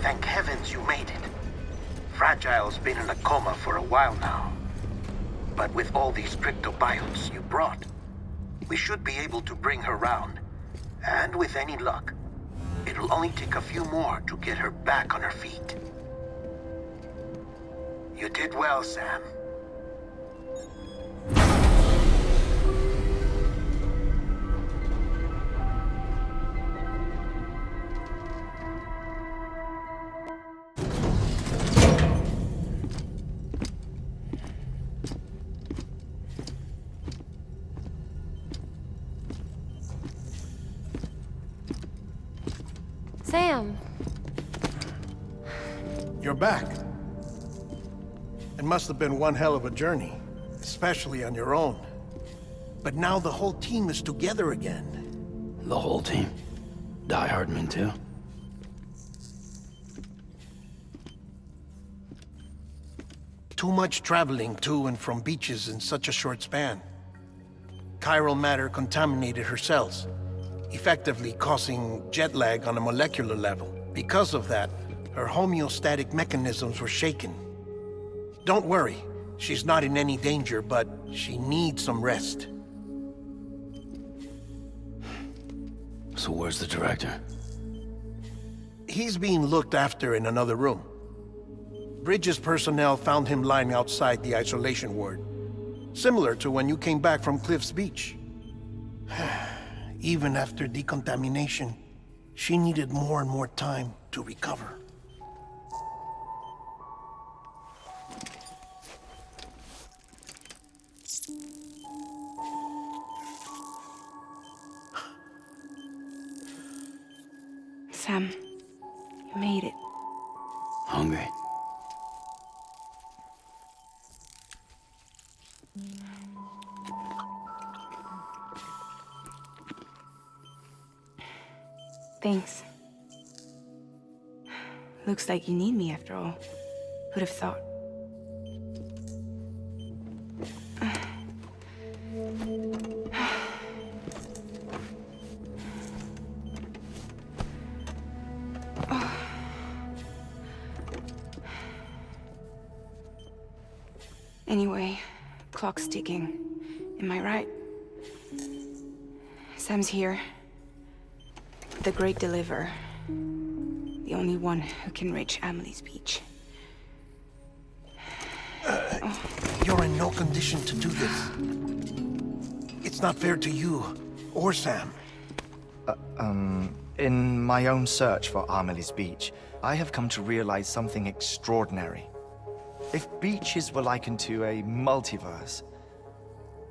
Thank heavens you made it. Fragile's been in a coma for a while now. But with all these cryptobiotes you brought, we should be able to bring her round. And with any luck, it'll only take a few more to get her back on her feet. You did well, Sam. Sam. You're back. It must have been one hell of a journey, especially on your own. But now the whole team is together again. The whole team? Die Hardman too? Too much traveling to and from beaches in such a short span. Chiral matter contaminated her cells, effectively causing jet lag on a molecular level. Because of that, her homeostatic mechanisms were shaken. Don't worry, she's not in any danger, but she needs some rest. So where's the director? He's being looked after in another room. Bridges personnel found him lying outside the isolation ward, similar to when you came back from Cliff's Beach. Even after decontamination, she needed more and more time to recover. Sam, you made it. Hungry? Thanks. Looks like you need me after all. Who'd have thought? Anyway, clock's ticking. Am I right? Sam's here. The Great Deliverer. The only one who can reach Amelie's Beach. You're in no condition to do this. It's not fair to you, or Sam. In my own search for Amelie's Beach, I have come to realize something extraordinary. If beaches were likened to a multiverse,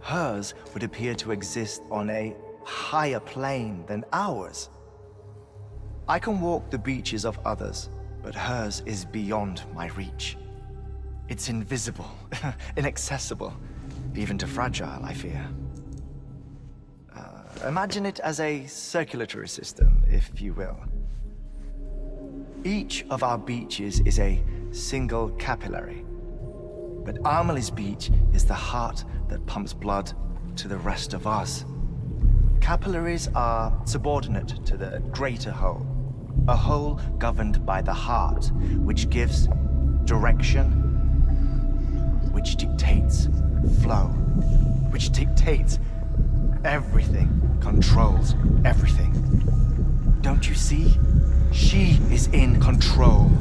hers would appear to exist on a higher plane than ours. I can walk the beaches of others, but hers is beyond my reach. It's invisible, inaccessible, even to Fragile, I fear. Imagine it as a circulatory system, if you will. Each of our beaches is a single capillary, but Amelie's Beach is the heart that pumps blood to the rest of us. Capillaries are subordinate to the greater whole, a whole governed by the heart, which gives direction, which dictates flow, which dictates everything, controls everything. Don't you see? She is in control.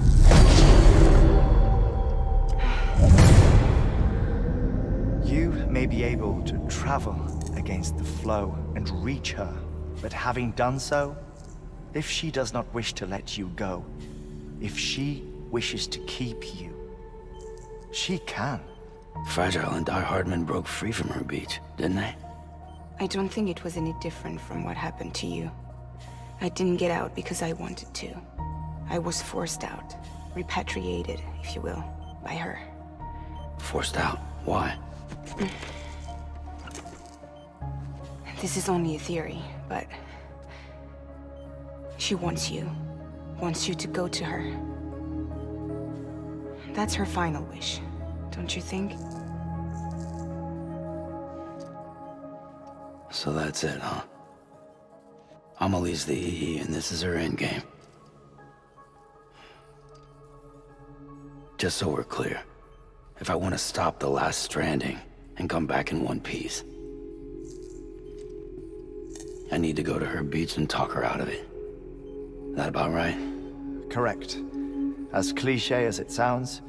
You may be able to travel against the flow and reach her, but having done so, if she does not wish to let you go, if she wishes to keep you, she can. Fragile and Die Hardman broke free from her beach, didn't they? I don't think it was any different from what happened to you. I didn't get out because I wanted to. I was forced out, repatriated, if you will, by her. Forced out? Why? This is only a theory, but she wants you to go to her. That's her final wish, don't you think? So that's it, huh? Amelie's the EE and this is her endgame. Just so we're clear, if I want to stop the last Stranding and come back in one piece, I need to go to her beach and talk her out of it. That about right? Correct. As cliché as it sounds,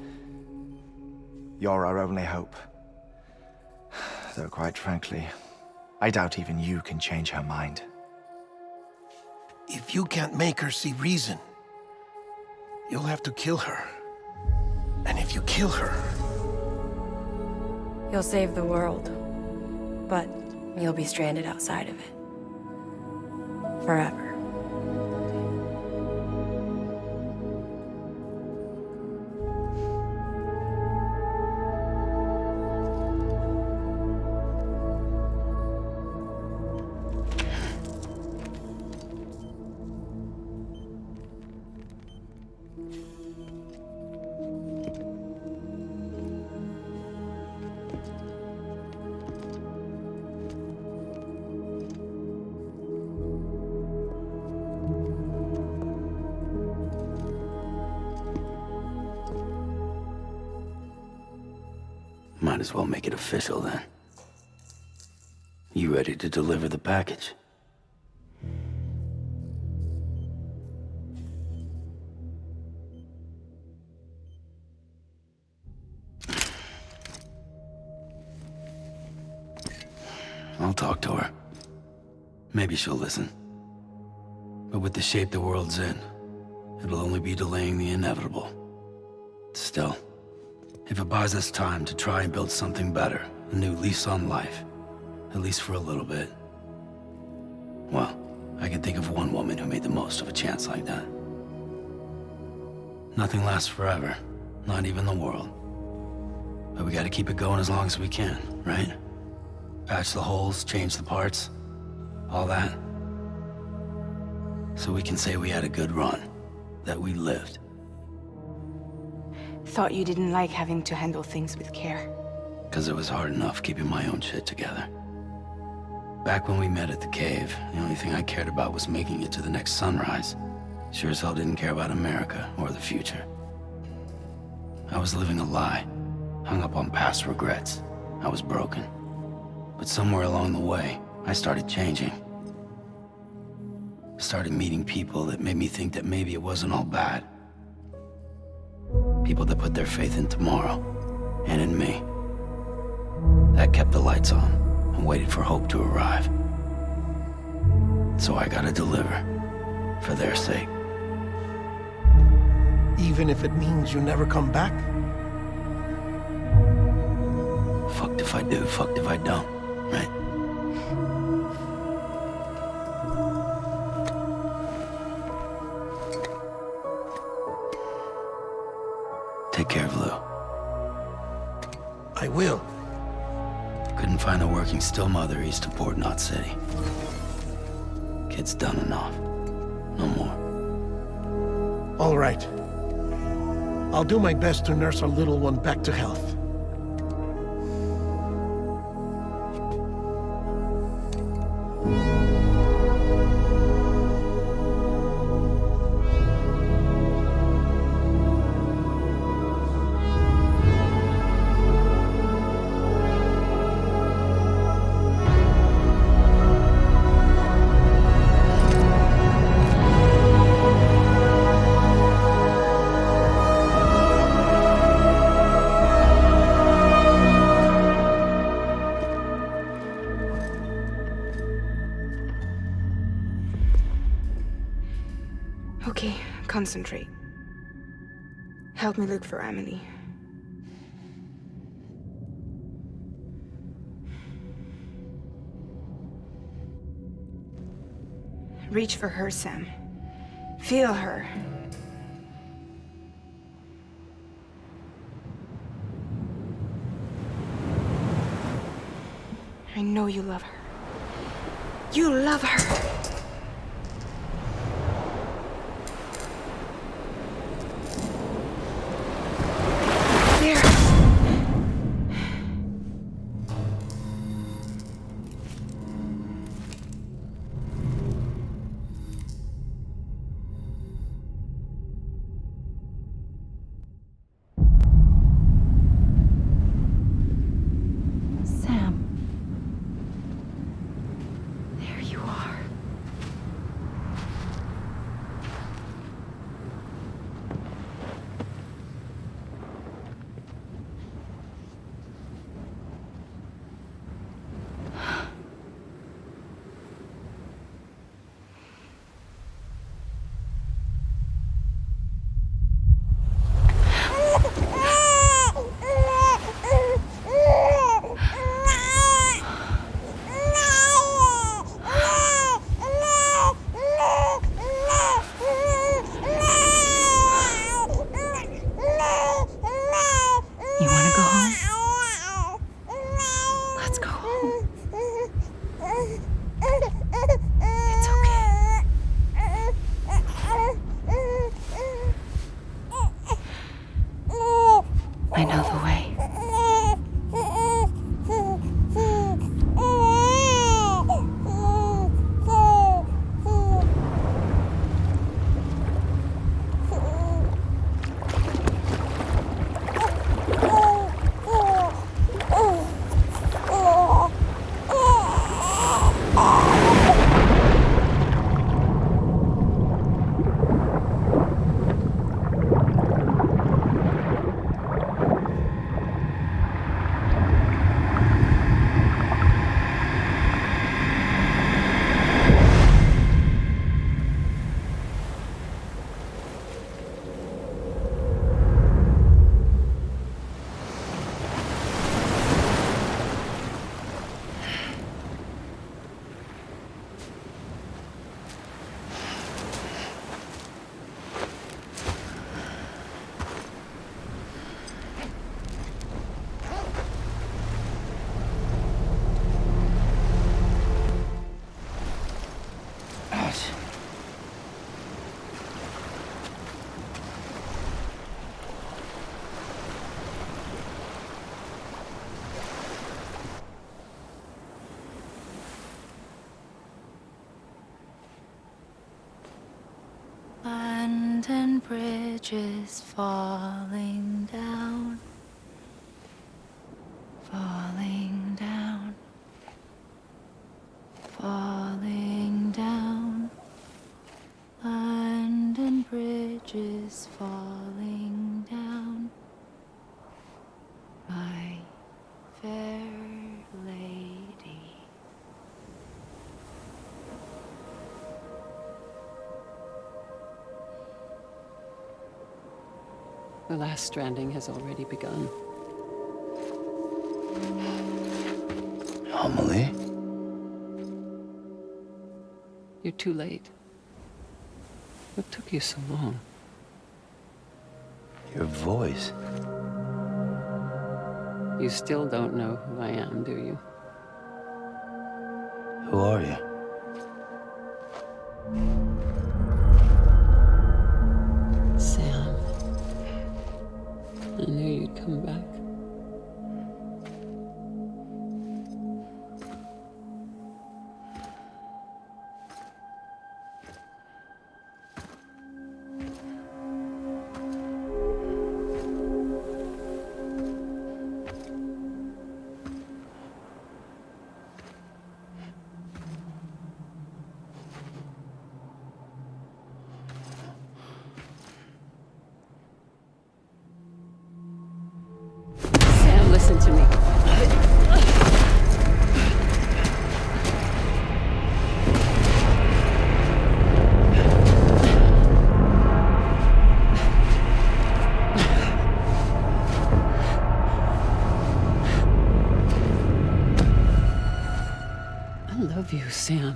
you're our only hope. Though quite frankly, I doubt even you can change her mind. If you can't make her see reason, you'll have to kill her. And if you kill her... You'll save the world, but you'll be stranded outside of it. Forever. Might as well make it official then. You ready to deliver the package? I'll talk to her. Maybe she'll listen. But with the shape the world's in, it'll only be delaying the inevitable. Still, if it buys us time to try and build something better, a new lease on life, at least for a little bit, well, I can think of one woman who made the most of a chance like that. Nothing lasts forever, not even the world. But we gotta keep it going as long as we can, right? Patch the holes, change the parts, all that. So we can say we had a good run, that we lived. Thought you didn't like having to handle things with care. 'Cause it was hard enough keeping my own shit together. Back when we met at the cave, the only thing I cared about was making it to the next sunrise. Sure as hell didn't care about America or the future. I was living a lie, hung up on past regrets. I was broken. But somewhere along the way, I started changing. Started meeting people that made me think that maybe it wasn't all bad. People that put their faith in tomorrow, and in me. That kept the lights on, and waited for hope to arrive. So I gotta deliver, for their sake. Even if it means you never come back? Fucked if I do, fucked if I don't, right? Take care of Lou. I will. Couldn't find a working still mother east of Port Knot City. Kid's done enough. No more. All right. I'll do my best to nurse our little one back to health. Okay, concentrate. Help me look for Emily. Reach for her, Sam. Feel her. I know you love her. You love her! There! I know the way. Land and bridges falling down, falling down, falling down. Land and bridges falling down, my fair lady. The last stranding has already begun. Amelie? You're too late. What took you so long? Your voice. You still don't know who I am, do you? Who are you? Sam. I knew you'd come back. Sam, listen to me. I love you, Sam.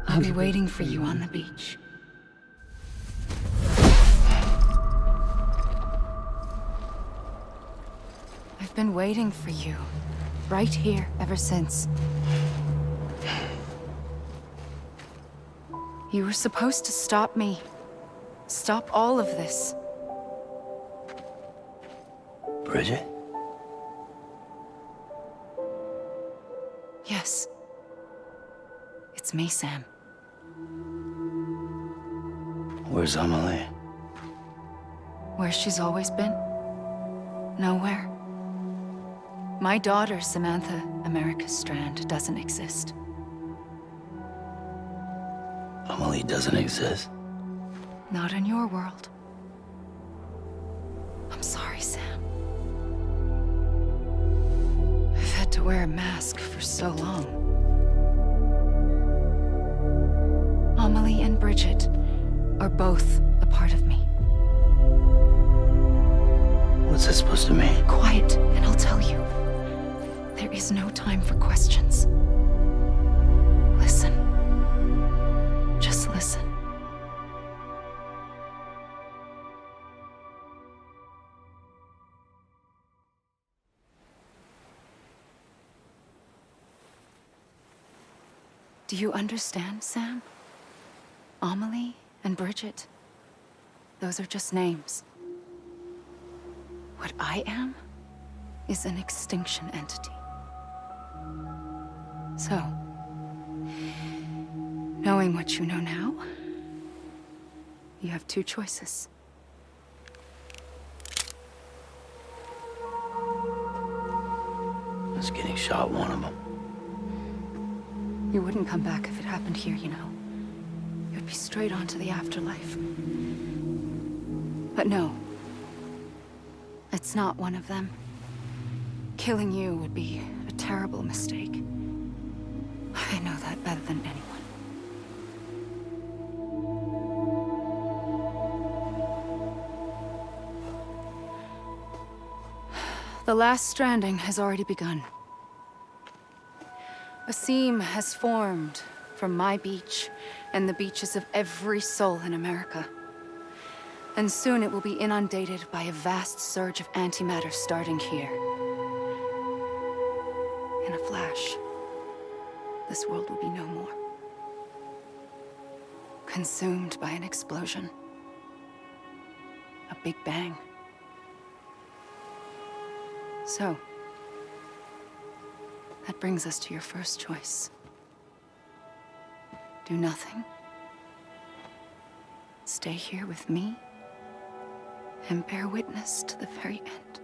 I'll be waiting for you on the beach. I've been waiting for you, right here, ever since. You were supposed to stop me. Stop all of this. Bridget? Yes. It's me, Sam. Where's Amelie? Where she's always been. Nowhere. My daughter, Samantha America Strand, doesn't exist. Amelie doesn't exist. Not in your world. I'm sorry, Sam. I've had to wear a mask for so long. Amelie and Bridget are both a part of me. What's that supposed to mean? Quiet, and I'll tell you. There is no time for questions. Listen. Just listen. Do you understand, Sam? Amelie and Bridget, those are just names. What I am is an extinction entity. So, knowing what you know now, you have two choices. Us getting shot one of them. You wouldn't come back if it happened here, you know. You'd be straight on to the afterlife. But no. It's not one of them. Killing you would be a terrible mistake. I know that better than anyone. The last stranding has already begun. A seam has formed from my beach and the beaches of every soul in America. And soon it will be inundated by a vast surge of antimatter starting here. In a flash, this world will be no more. Consumed by an explosion. A big bang. So, that brings us to your first choice. Do nothing. Stay here with me and bear witness to the very end.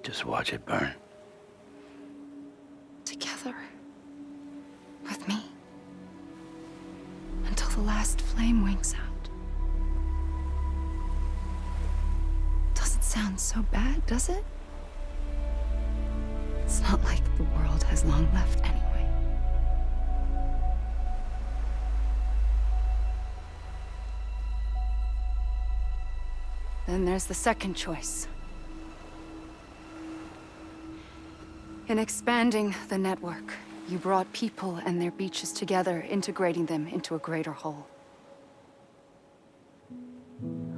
Just watch it burn. Together. With me. Until the last flame winks out. Doesn't sound so bad, does it? It's not like the world has long left anyway. Then there's the second choice. In expanding the network, you brought people and their beaches together, integrating them into a greater whole.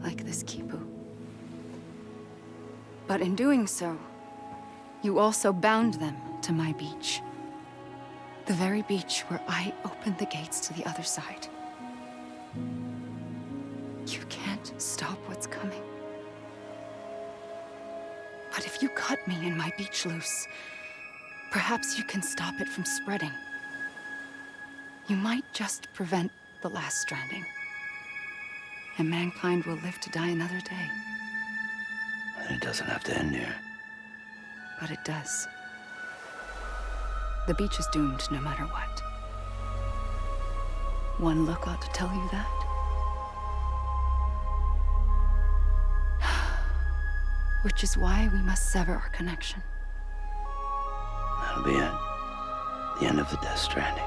Like this Kipu. But in doing so, you also bound them to my beach. The very beach where I opened the gates to the other side. You can't stop what's coming. But if you cut me and my beach loose, perhaps you can stop it from spreading. You might just prevent the last stranding. And mankind will live to die another day. And it doesn't have to end here. But it does. The beach is doomed no matter what. One look ought to tell you that. Which is why we must sever our connection. That'll be it. The end of the Death Stranding.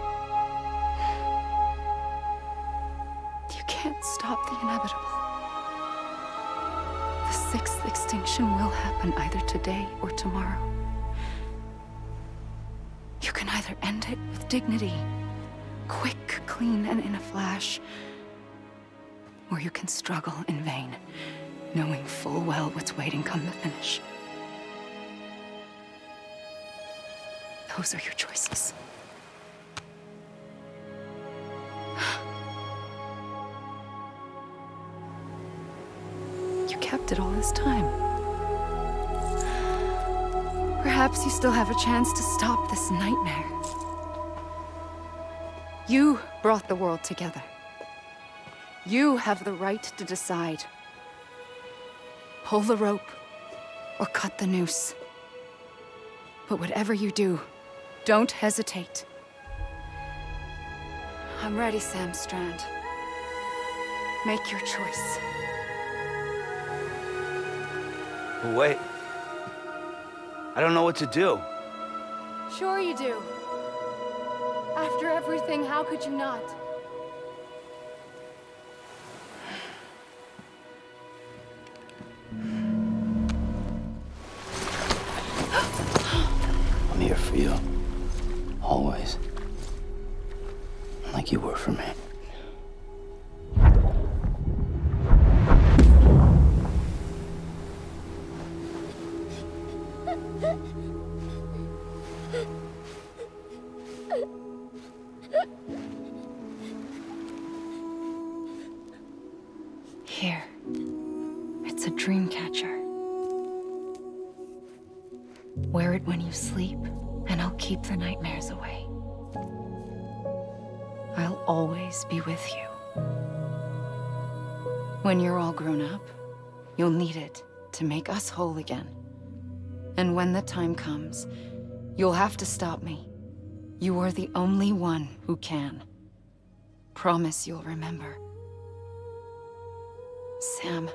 You can't stop the inevitable. The sixth extinction will happen either today or tomorrow. You can either end it with dignity, quick, clean, and in a flash, or you can struggle in vain, knowing full well what's waiting come the finish. Those are your choices. You kept it all this time. Perhaps you still have a chance to stop this nightmare. You brought the world together. You have the right to decide. Pull the rope or cut the noose. But whatever you do, don't hesitate. I'm ready, Sam Strand. Make your choice. But wait. I don't know what to do. Sure you do. After everything, how could you not? I'm here for you. Always. Like you were for me. sleep, and I'll keep the nightmares away. I'll always be with you. When you're all grown up, you'll need it to make us whole again. And when the time comes, you'll have to stop me. You are the only one who can. Promise you'll remember. Sam,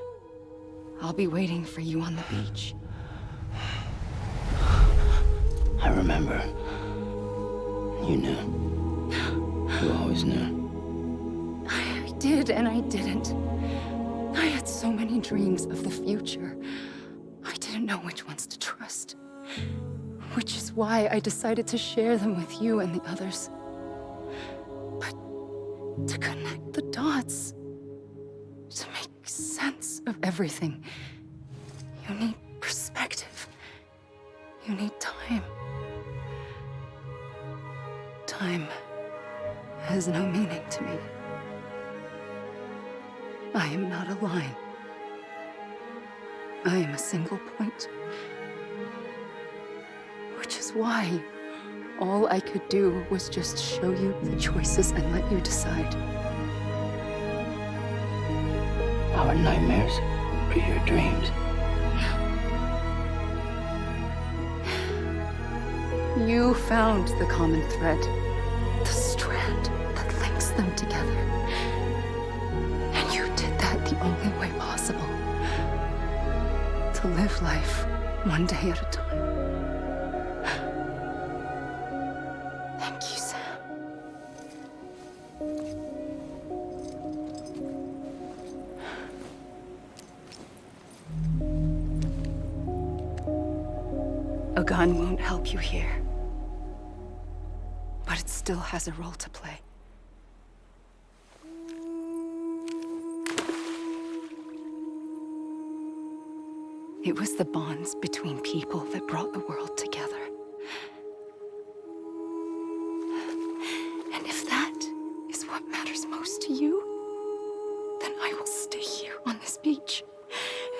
I'll be waiting for you on the beach. I remember. You knew. You always knew. I did and I didn't. I had so many dreams of the future. I didn't know which ones to trust. Which is why I decided to share them with you and the others. But to connect the dots, to make sense of everything, you need perspective. You need time. Time has no meaning to me. I am not a line. I am a single point. Which is why all I could do was just show you the choices and let you decide. Our nightmares or your dreams? You found the common thread, the strand that links them together. And you did that the only way possible. To live life one day at a time. Thank you, Sam. A gun won't help you here. But it still has a role to play. It was the bonds between people that brought the world together. And if that is what matters most to you, then I will stay here on this beach.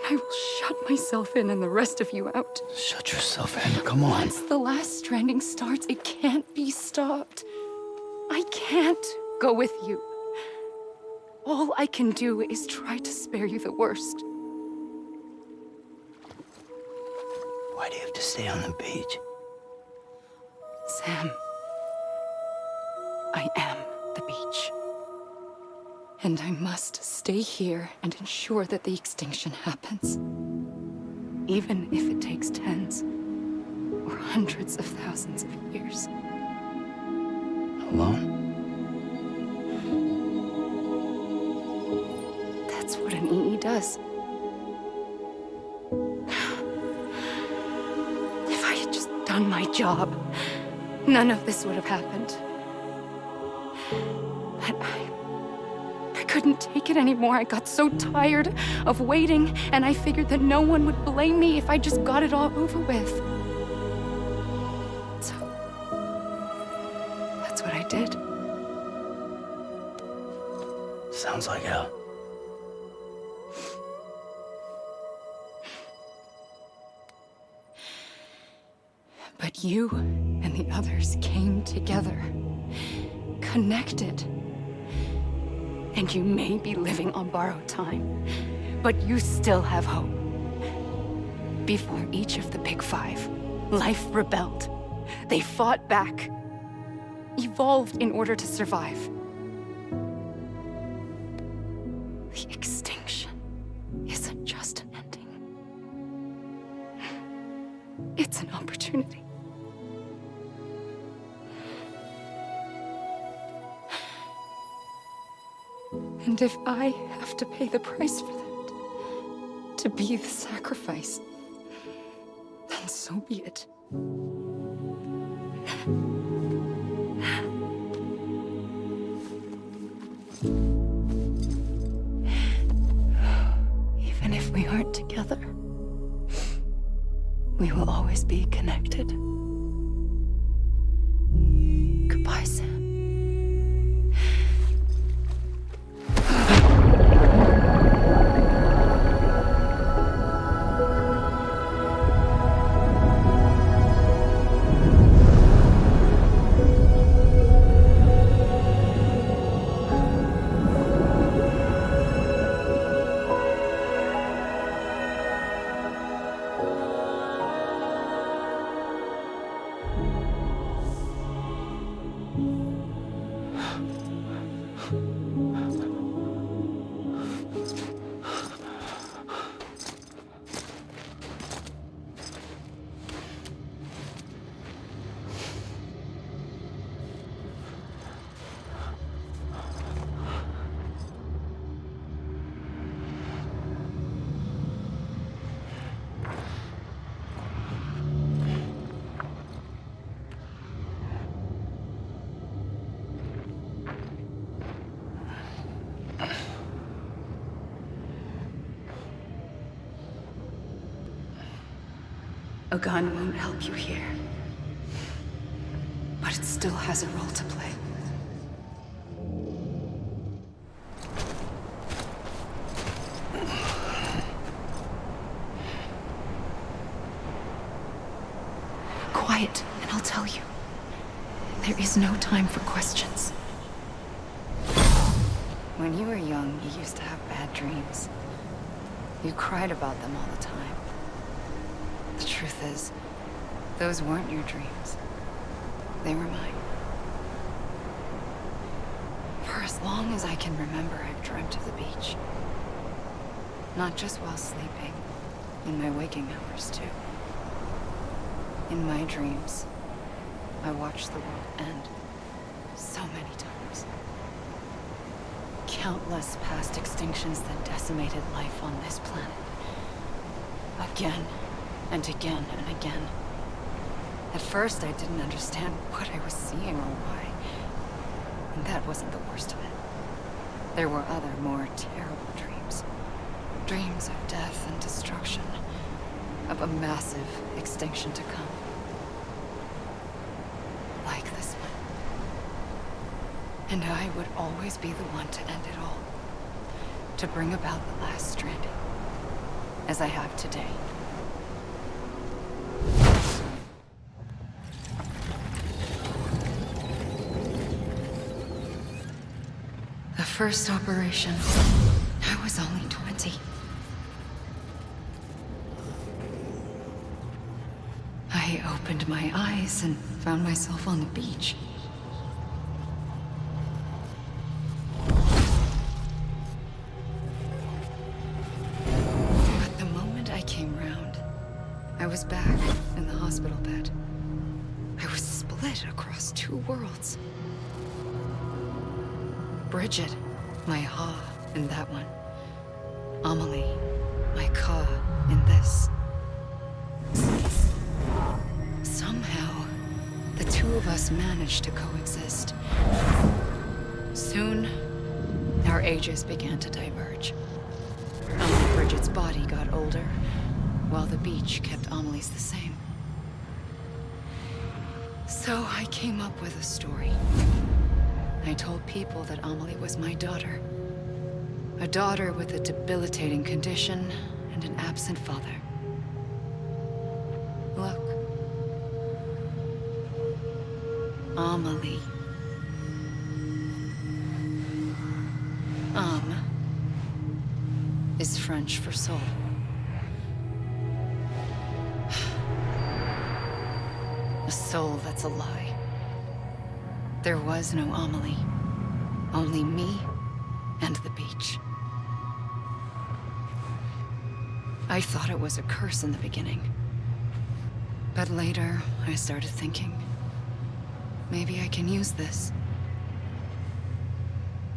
And I will shut myself in and the rest of you out. Shut yourself in, come on. Once the last stranding starts, it can't be stopped. I can't go with you. All I can do is try to spare you the worst. Why do you have to stay on the beach? Sam, I am the beach. And I must stay here and ensure that the extinction happens. Even if it takes tens or hundreds of thousands of years. Alone? That's what an EE does. If I had just done my job, none of this would have happened. But I couldn't take it anymore. I got so tired of waiting, and I figured that no one would blame me if I just got it all over with. So, that's what I did. Sounds like hell. But you and the others came together, connected. And you may be living on borrowed time, but you still have hope. Before each of the Big Five, life rebelled. They fought back, evolved in order to survive. The extinction isn't just an ending. It's an opportunity. And if I have to pay the price for that, to be the sacrifice, then so be it. Even if we aren't together, we will always be connected. Goodbye, Sam. A gun won't help you here. But it still has a role to play. Quiet, and I'll tell you. There is no time for questions. When you were young, you used to have bad dreams. You cried about them all the time. The truth is, those weren't your dreams. They were mine. For as long as I can remember, I've dreamt of the beach. Not just while sleeping, in my waking hours too. In my dreams, I watched the world end so many times. Countless past extinctions that decimated life on this planet. Again, and again, and again. At first, I didn't understand what I was seeing or why. And that wasn't the worst of it. There were other, more terrible dreams. Dreams of death and destruction. Of a massive extinction to come. Like this one. And I would always be the one to end it all. To bring about the last stranding. As I have today. The first operation, I was only 20. I opened my eyes and found myself on the beach. But the moment I came round, I was back in the hospital bed. I was split across two worlds. Bridget, my Ha in that one. Amelie, my Ka in this. Somehow, the two of us managed to coexist. Soon, our ages began to diverge. Only Bridget's body got older, while the beach kept Amelie's the same. So I came up with a story. I told people that Amelie was my daughter. A daughter with a debilitating condition and an absent father. Look. Amelie. Is French for soul. A soul that's a lie. There was no Amelie. Only me and the beach. I thought it was a curse in the beginning. But later, I started thinking, maybe I can use this.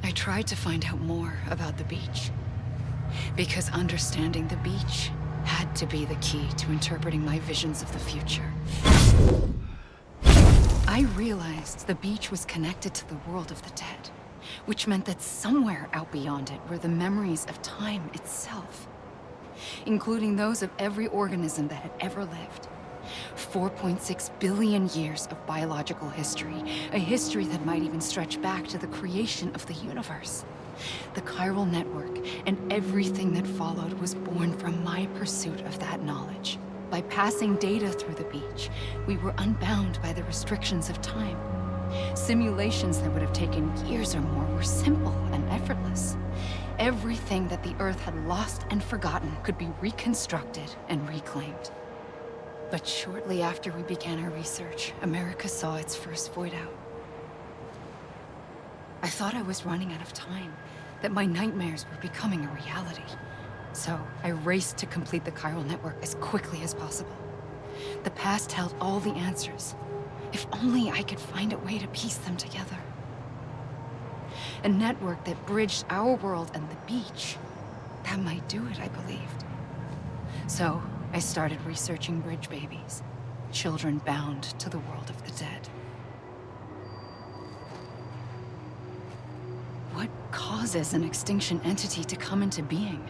I tried to find out more about the beach. Because understanding the beach had to be the key to interpreting my visions of the future. I realized the beach was connected to the world of the dead, which meant that somewhere out beyond it were the memories of time itself, including those of every organism that had ever lived. 4.6 billion years of biological history, a history that might even stretch back to the creation of the universe. The chiral network and everything that followed was born from my pursuit of that knowledge. By passing data through the beach, we were unbound by the restrictions of time. Simulations that would have taken years or more were simple and effortless. Everything that the Earth had lost and forgotten could be reconstructed and reclaimed. But shortly after we began our research, America saw its first void out. I thought I was running out of time, that my nightmares were becoming a reality. So I raced to complete the chiral network as quickly as possible. The past held all the answers. If only I could find a way to piece them together. A network that bridged our world and the beach. That might do it, I believed. So I started researching bridge babies, children bound to the world of the dead. What causes an extinction entity to come into being?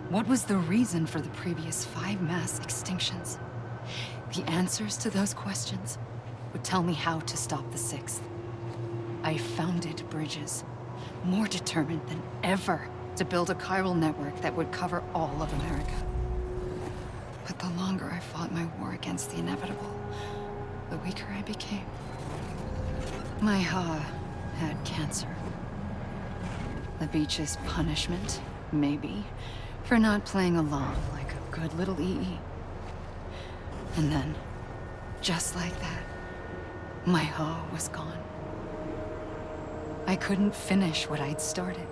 What was the reason for the previous 5 mass extinctions? The answers to those questions would tell me how to stop the Sixth. I founded bridges, more determined than ever to build a chiral network that would cover all of America. But the longer I fought my war against the inevitable, the weaker I became. My Ha had cancer. The beach's punishment, maybe, for not playing along like a good little EE. And then, just like that, my Ha was gone. I couldn't finish what I'd started.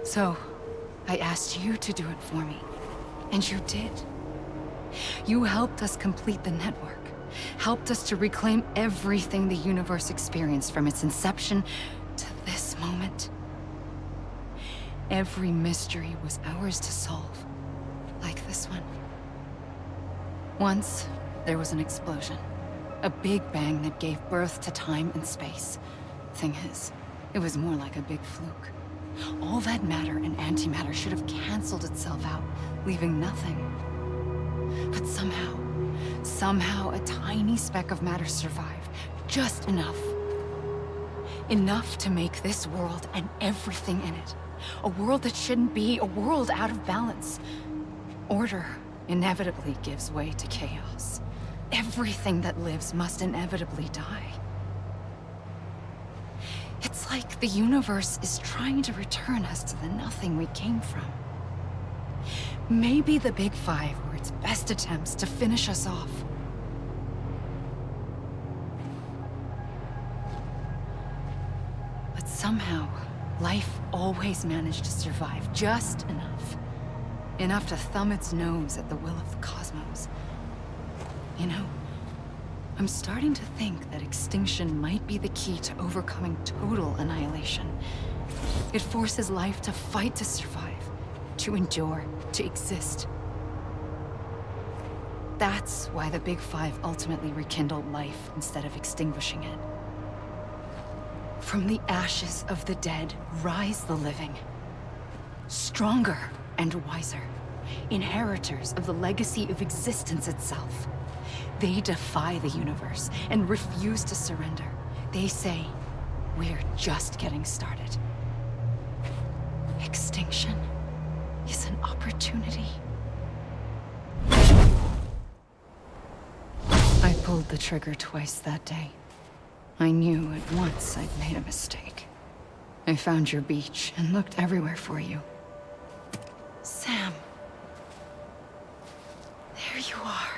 So, I asked you to do it for me. And you did. You helped us complete the network. Helped us to reclaim everything the universe experienced from its inception to this moment. Every mystery was ours to solve. Like this one. Once, there was an explosion. A big bang that gave birth to time and space. Thing is, it was more like a big fluke. All that matter and antimatter should have canceled itself out, leaving nothing. But somehow a tiny speck of matter survived. Just enough. Enough to make this world and everything in it. A world that shouldn't be, a world out of balance. Order inevitably gives way to chaos. Everything that lives must inevitably die. It's like the universe is trying to return us to the nothing we came from. Maybe the Big Five were its best attempts to finish us off. But somehow, life always managed to survive just enough. Enough to thumb its nose at the will of the cosmos. You know, I'm starting to think that extinction might be the key to overcoming total annihilation. It forces life to fight to survive, to endure, to exist. That's why the Big Five ultimately rekindled life instead of extinguishing it. From the ashes of the dead rise the living. Stronger and wiser. Inheritors of the legacy of existence itself. They defy the universe and refuse to surrender. They say, we're just getting started. Extinction is an opportunity. I pulled the trigger twice that day. I knew at once I'd made a mistake. I found your beach and looked everywhere for you. Sam. There you are.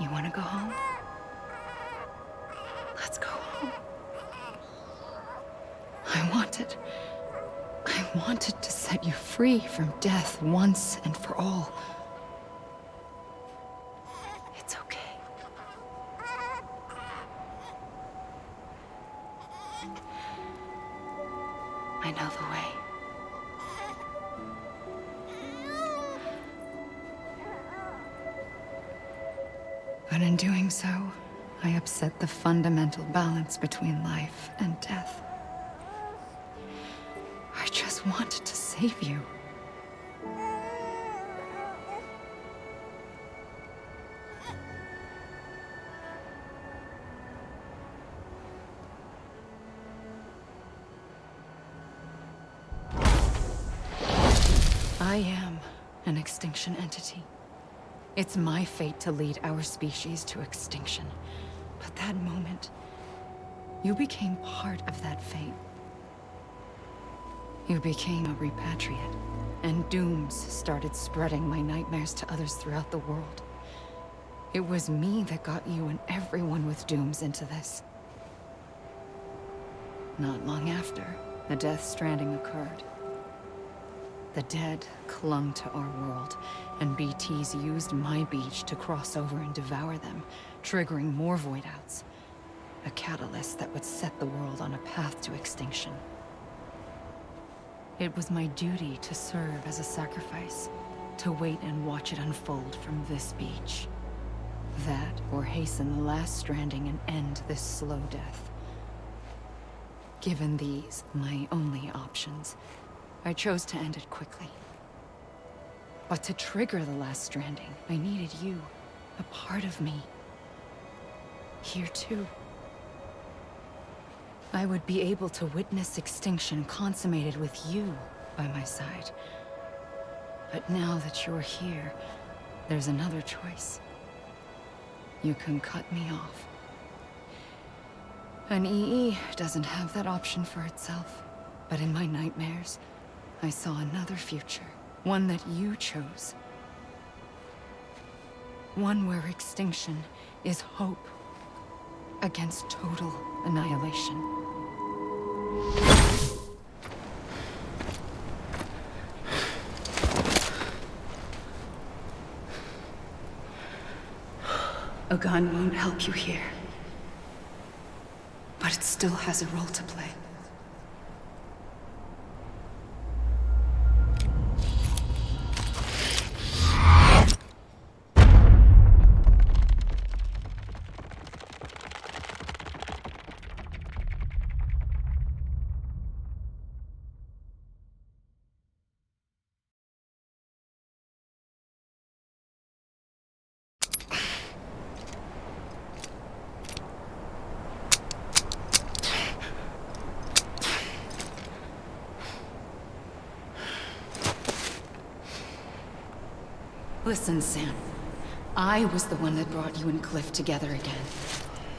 You want to go home? Let's go home. I wanted to set you free from death once and for all. It's okay. I know the way. But in doing so, I upset the fundamental balance between life and death. I just wanted to save you. I am an extinction entity. It's my fate to lead our species to extinction. But that moment, you became part of that fate. You became a repatriate, and dooms started spreading my nightmares to others throughout the world. It was me that got you and everyone with dooms into this. Not long after, the Death Stranding occurred. The dead clung to our world, and BTs used my beach to cross over and devour them, triggering more void outs. A catalyst that would set the world on a path to extinction. It was my duty to serve as a sacrifice, to wait and watch it unfold from this beach. That, or hasten the last stranding and end this slow death. Given these, my only options, I chose to end it quickly. But to trigger the last stranding, I needed you, a part of me. Here too. I would be able to witness extinction consummated with you by my side. But now that you're here, there's another choice. You can cut me off. An EE doesn't have that option for itself. But in my nightmares, I saw another future. One that you chose. One where extinction is hope against total annihilation. A gun won't help you here. But it still has a role to play. Listen, Sam. I was the one that brought you and Cliff together again.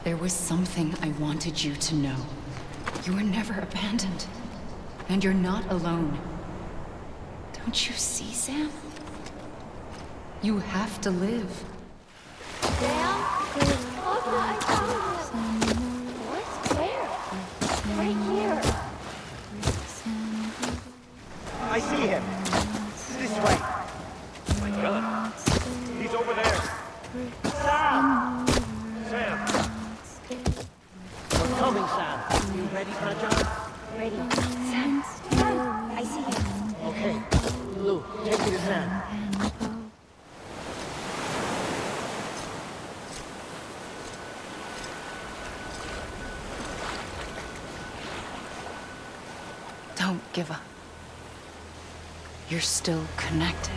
There was something I wanted you to know. You were never abandoned. And you're not alone. Don't you see, Sam? You have to live. Sam? Look, I found him! What? Where? Right here! I see him! This way! My God! He's over there! Sam! Sam! We're coming, Sam! You ready for a jump? Ready. Sam! Sam! I see him! Okay. Lou, take me to Sam. Don't give up. You're still connected.